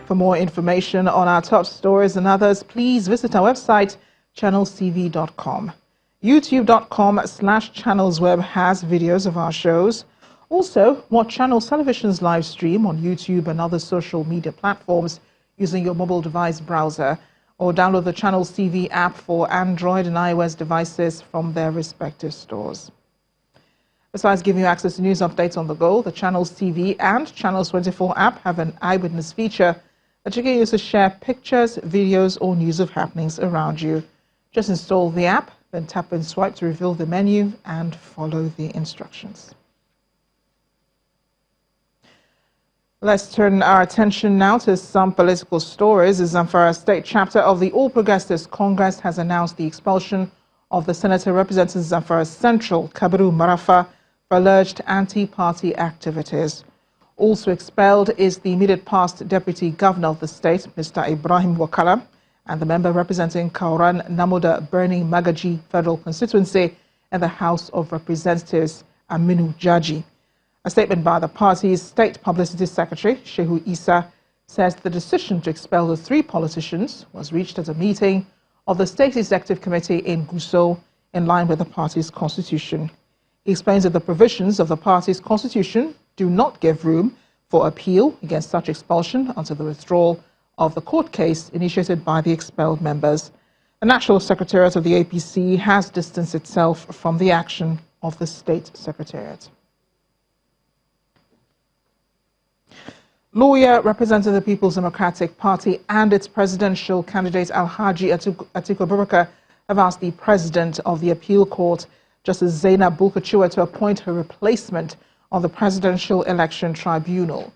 For more information on our top stories and others, please visit our website, channelstv.com. youtube.com/channelsweb has videos of our shows. Also, watch Channels Television's live stream on YouTube and other social media platforms using your mobile device browser, or download the Channels TV app for Android and iOS devices from their respective stores. Besides giving you access to news updates on the go, the Channels TV and Channels 24 app have an eyewitness feature that you can use to share pictures, videos, or news of happenings around you. Just install the app, then tap and swipe to reveal the menu and follow the instructions. Let's turn our attention now to some political stories. The Zamfara State Chapter of the All Progressives Congress has announced the expulsion of the senator representing Zamfara Central, Kabiru Marafa, for alleged anti-party activities. Also expelled is the immediate past Deputy Governor of the state, Mr. Ibrahim Wakala, and the member representing Kauran Namoda Birni Magaji Federal Constituency in the House of Representatives, Aminu Jaji. A statement by the party's State Publicity Secretary, Shehu Issa, says the decision to expel the three politicians was reached at a meeting of the State Executive Committee in Gusau in line with the party's constitution. He explains that the provisions of the party's constitution do not give room for appeal against such expulsion until the withdrawal of the court case initiated by the expelled members. The National Secretariat of the APC has distanced itself from the action of the State Secretariat. Lawyer representing the People's Democratic Party and its presidential candidate Alhaji Atiku Abubakar have asked the President of the Appeal Court, Justice Zainab Bulkachewa, to appoint her replacement on the Presidential Election Tribunal.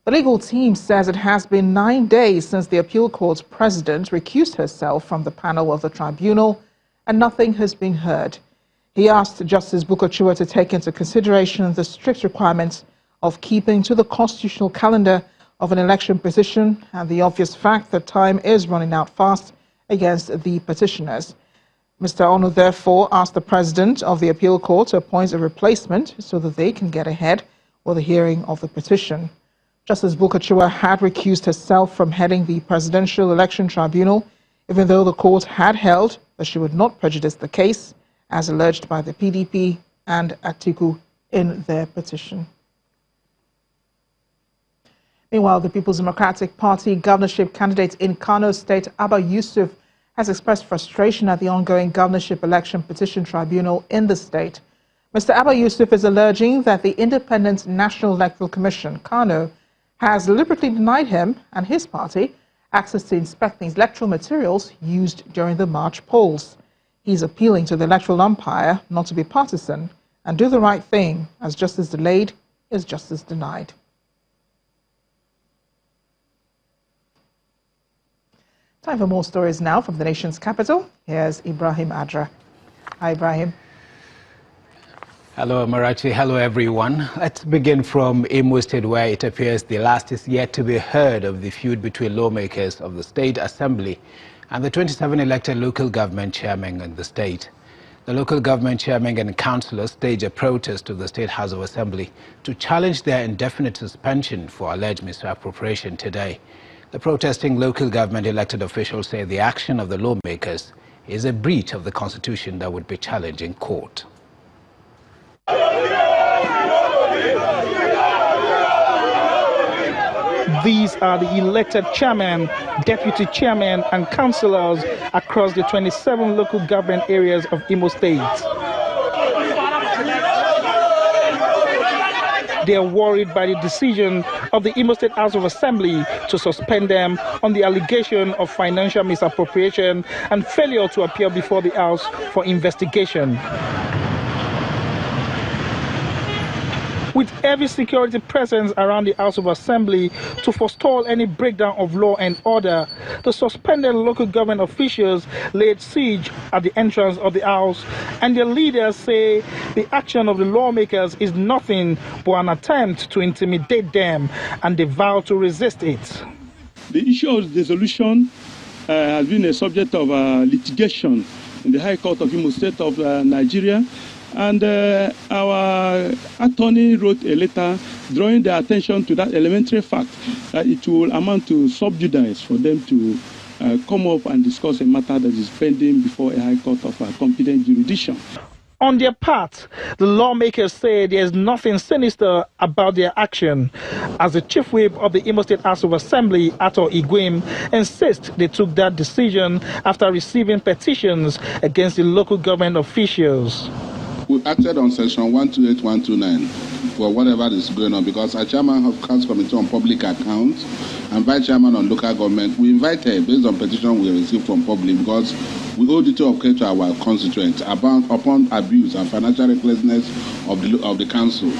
The legal team says it has been 9 days since the Appeal Court's president recused herself from the panel of the tribunal, and nothing has been heard. He asked Justice Bulkachewa to take into consideration the strict requirements of keeping to the constitutional calendar of an election petition and the obvious fact that time is running out fast against the petitioners. Mr. Onu therefore asked the President of the Appeal Court to appoint a replacement so that they can get ahead with the hearing of the petition. Justice Bulkachewa had recused herself from heading the Presidential Election Tribunal, even though the court had held that she would not prejudice the case, as alleged by the PDP and Atiku in their petition. Meanwhile, the People's Democratic Party governorship candidate in Kano State, Abba Yusuf, has expressed frustration at the ongoing governorship election petition tribunal in the state. Mr. Abba Yusuf is alleging that the Independent National Electoral Commission, Kano, has deliberately denied him and his party access to inspect the electoral materials used during the March polls. He's appealing to the electoral umpire not to be partisan and do the right thing, as justice delayed is justice denied. Time for more stories now from the nation's capital. Here's Ibrahim Adra. Hi, Ibrahim. Hello, Marachi. Hello, everyone. Let's begin from Imo State, where it appears the last is yet to be heard of the feud between lawmakers of the State Assembly and the 27 elected local government chairmen in the state. The local government chairmen and councillors staged a protest to the State House of Assembly to challenge their indefinite suspension for alleged misappropriation today. The protesting local government elected officials say the action of the lawmakers is a breach of the Constitution that would be challenged in court. These are the elected chairmen, deputy chairmen and councillors across the 27 local government areas of Imo State. They are worried by the decision of the Imo State House of Assembly to suspend them on the allegation of financial misappropriation and failure to appear before the House for investigation. With heavy security presence around the House of Assembly to forestall any breakdown of law and order, the suspended local government officials laid siege at the entrance of the House, and their leaders say the action of the lawmakers is nothing but an attempt to intimidate them, and they vow to resist it. The issue of dissolution has been a subject of litigation in the High Court of Imo State of Nigeria, And our attorney wrote a letter drawing their attention to that elementary fact that it will amount to sub judice for them to come up and discuss a matter that is pending before a high court of competent jurisdiction. On their part, the lawmakers say there is nothing sinister about their action, as the chief whip of the Imo State House of Assembly, Ato Igwem, insists they took that decision after receiving petitions against the local government officials. We acted on section 128129 for whatever is going on, because our chairman of Council Committee on Public Accounts and vice chairman on local government, we invited, based on petition we received from public, because we owe duty of care to our constituents upon abuse and financial recklessness of the council.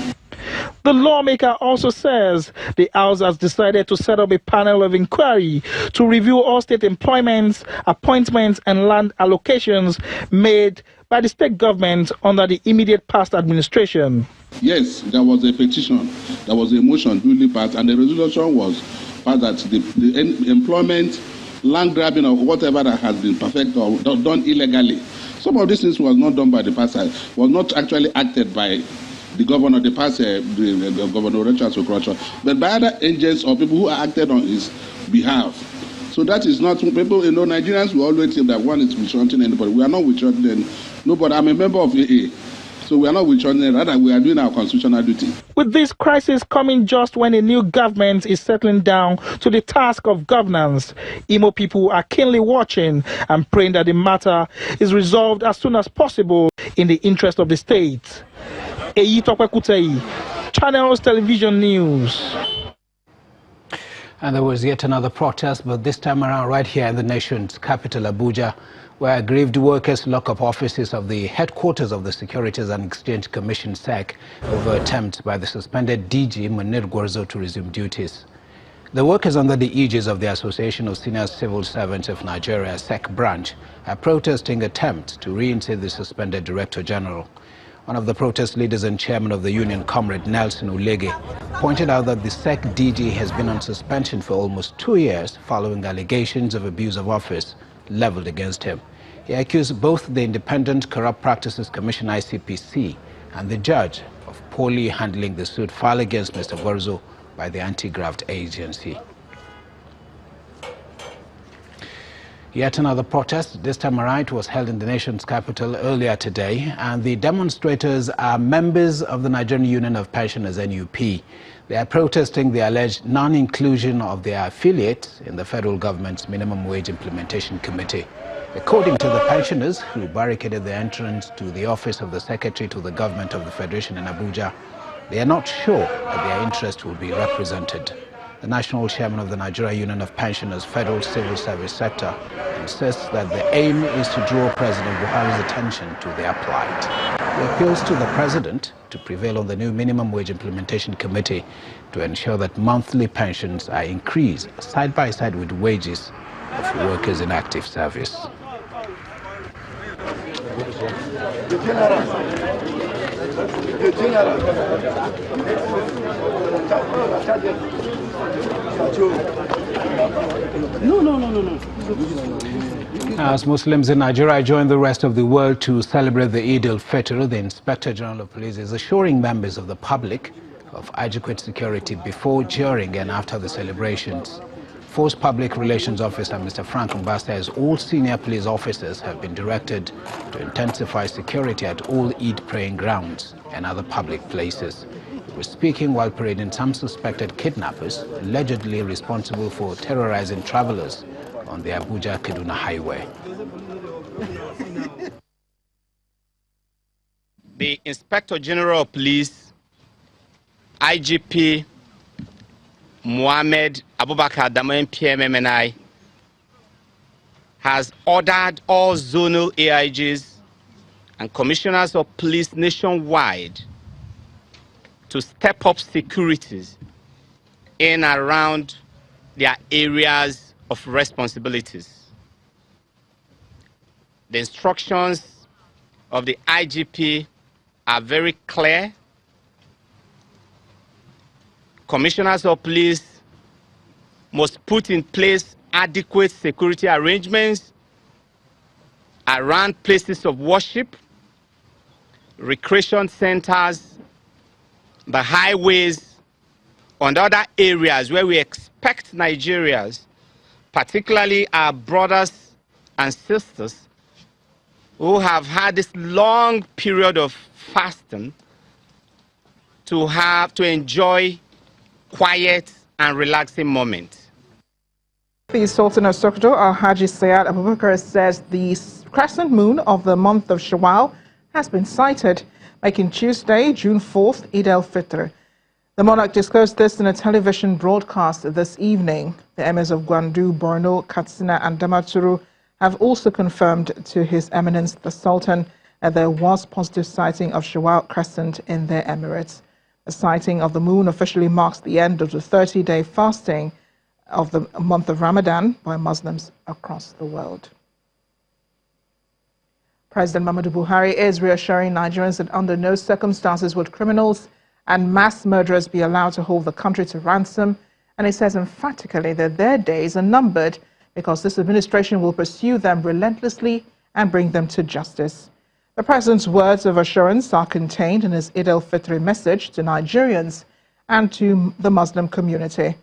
The lawmaker also says the House has decided to set up a panel of inquiry to review all state employments, appointments and land allocations made by the state government under the immediate past administration. Yes, there was a petition, there was a motion duly passed, and the resolution was passed that the employment, land grabbing, or whatever that has been perfected or done illegally. Some of these things was not done by the past, was not actually acted by the governor, the past, the governorship, but by other agents or people who acted on his behalf. So that is not people, Nigerians will always think that one is witch-hunting anybody. We are not witch-hunting nobody. I'm a member of AA. So we are not witch-hunting, rather we are doing our constitutional duty. With this crisis coming just when a new government is settling down to the task of governance, Imo people are keenly watching and praying that the matter is resolved as soon as possible in the interest of the state. Eyi Tokwe Kutei, Channels Television News. And there was yet another protest, but this time around right here in the nation's capital, Abuja, where aggrieved workers lock up offices of the headquarters of the Securities and Exchange Commission (SEC) over attempts by the suspended DG Munir Gwarzo to resume duties. The workers under the aegis of the Association of Senior Civil Servants of Nigeria (SEC) branch are protesting attempts to reinstate the suspended Director General. One of the protest leaders and chairman of the union, Comrade Nelson Ulege, pointed out that the SEC DG has been on suspension for almost 2 years following allegations of abuse of office leveled against him. He accused both the Independent Corrupt Practices Commission (ICPC) and the judge of poorly handling the suit filed against Mr. Gwarzo by the anti-graft agency. Yet another protest, this time around, was held in the nation's capital earlier today, and the demonstrators are members of the Nigerian Union of Pensioners (NUP). They are protesting the alleged non-inclusion of their affiliates in the federal government's Minimum Wage Implementation Committee. According to the pensioners, who barricaded the entrance to the office of the Secretary to the Government of the Federation in Abuja, they are not sure that their interests will be represented. The national chairman of the Nigeria Union of Pensioners Federal Civil Service Sector insists that the aim is to draw President Buhari's attention to their plight. He appeals to the president to prevail on the new Minimum Wage Implementation Committee to ensure that monthly pensions are increased side by side with wages of workers in active service. As Muslims in Nigeria join the rest of the world to celebrate the Id-el-Fitri, the Inspector General of Police is assuring members of the public of adequate security before, during and after the celebrations. Force Public Relations Officer Mr. Frank Mba says all senior police officers have been directed to intensify security at all Eid praying grounds and other public places. He was speaking while parading some suspected kidnappers allegedly responsible for terrorizing travelers on the Abuja-Kaduna highway. The Inspector General of Police, IGP Mohammed Abubakar Damain PMMNI, has ordered all zonal AIGs and commissioners of police nationwide to step up securities in and around their areas of responsibilities. The instructions of the IGP are very clear. Commissioners of police must put in place adequate security arrangements around places of worship, recreation centers, the highways, and other areas where we expect Nigerians, particularly our brothers and sisters, who have had this long period of fasting, to enjoy quiet and relaxing moments. The Sultan of Sokoto, Alhaji Syed Abubakar, says the crescent moon of the month of Shawwal has been sighted, making Tuesday, June 4th, Id-el-Fitri. The monarch discussed this in a television broadcast this evening. The emirs of Gwandu, Borno, Katsina and Damaturu have also confirmed to His Eminence the Sultan that there was positive sighting of Shawwal crescent in their emirates. The sighting of the moon officially marks the end of the 30-day fasting of the month of Ramadan by Muslims across the world. President Muhammadu Buhari is reassuring Nigerians that under no circumstances would criminals and mass murderers be allowed to hold the country to ransom, and he says emphatically that their days are numbered because this administration will pursue them relentlessly and bring them to justice. The president's words of assurance are contained in his Id-el-Fitri message to Nigerians and to the Muslim community.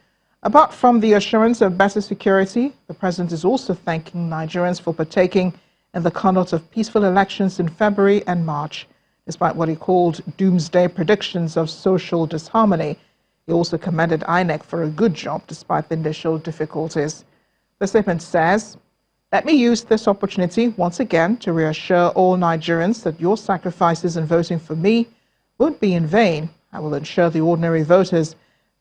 Apart from the assurance of better security, the president is also thanking Nigerians for partaking in the conduct of peaceful elections in February and March, despite what he called doomsday predictions of social disharmony. He also commended INEC for a good job despite the initial difficulties. The statement says, "Let me use this opportunity once again to reassure all Nigerians that your sacrifices in voting for me won't be in vain. I will ensure the ordinary voters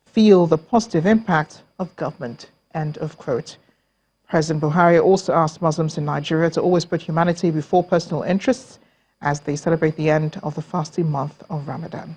feel the positive impact of government." End of quote. President Buhari also asked Muslims in Nigeria to always put humanity before personal interests as they celebrate the end of the fasting month of Ramadan.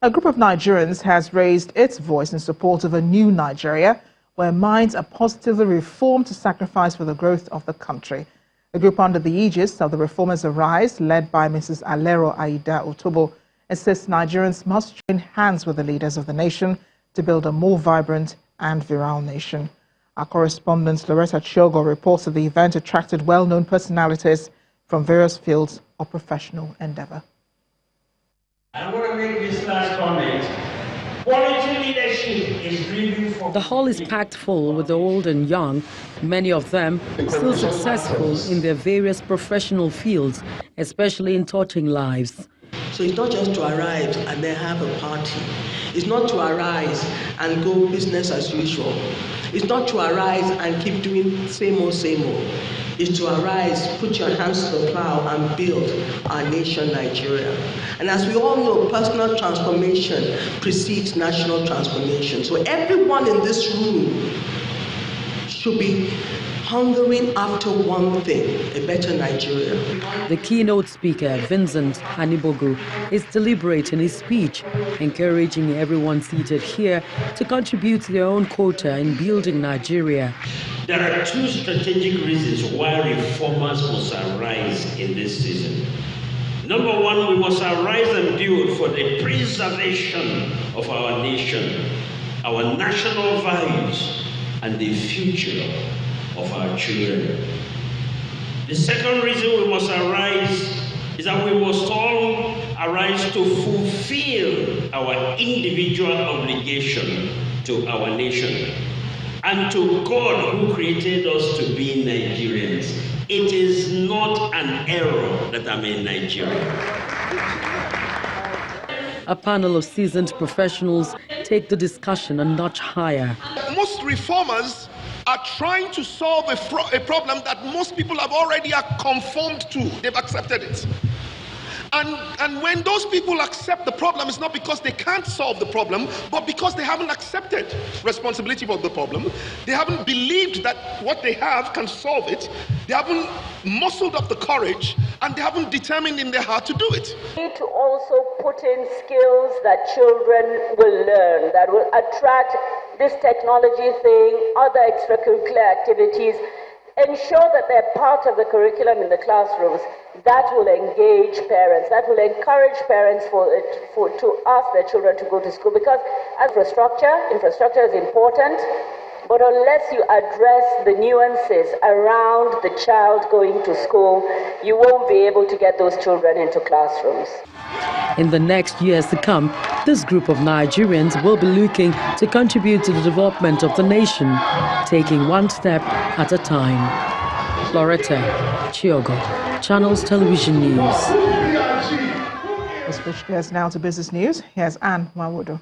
A group of Nigerians has raised its voice in support of a new Nigeria where minds are positively reformed to sacrifice for the growth of the country. A group under the aegis of the Reformers Arise, led by Mrs. Alero Aida Otobo, insists Nigerians must join hands with the leaders of the nation to build a more vibrant and virile nation. Our correspondent Loretta Chiogo reports that the event attracted well-known personalities from various fields of professional endeavor. I want to make this last comment. Quality leadership is driven from... The hall is packed full with the old and young, many of them still successful in their various professional fields, especially in touching lives. So it's not just to arrive and then have a party. It's not to arise and go business as usual. It's not to arise and keep doing same old, same old. It's to arise, put your hands to the plow and build our nation, Nigeria. And as we all know, personal transformation precedes national transformation. So everyone in this room should be hungering after one thing, a better Nigeria. The keynote speaker, Vincent Hanibogu, is deliberate in his speech, encouraging everyone seated here to contribute their own quota in building Nigeria. There are two strategic reasons why reformers must arise in this season. Number one, we must arise and build for the preservation of our nation, our national values, and the future of our children. The second reason we must arise is that we must all arise to fulfill our individual obligation to our nation and to God who created us to be Nigerians. It is not an error that I'm in Nigeria. A panel of seasoned professionals take the discussion a notch higher. Most reformers are trying to solve a problem that most people have already conformed to. They've accepted it. And when those people accept the problem, it's not because they can't solve the problem, but because they haven't accepted responsibility for the problem. They haven't believed that what they have can solve it. They haven't muscled up the courage, and they haven't determined in their heart to do it. We need to also put in skills that children will learn, that will attract this technology thing, other extracurricular activities. Ensure that they're part of the curriculum in the classrooms. That will engage parents. That will encourage parents to ask their children to go to school, because infrastructure is important. But unless you address the nuances around the child going to school, you won't be able to get those children into classrooms. In the next years to come, this group of Nigerians will be looking to contribute to the development of the nation, taking one step at a time. Loretta Chiogo, Channels Television News. Let's switch gears now to business news. Here's Anne Mawodo.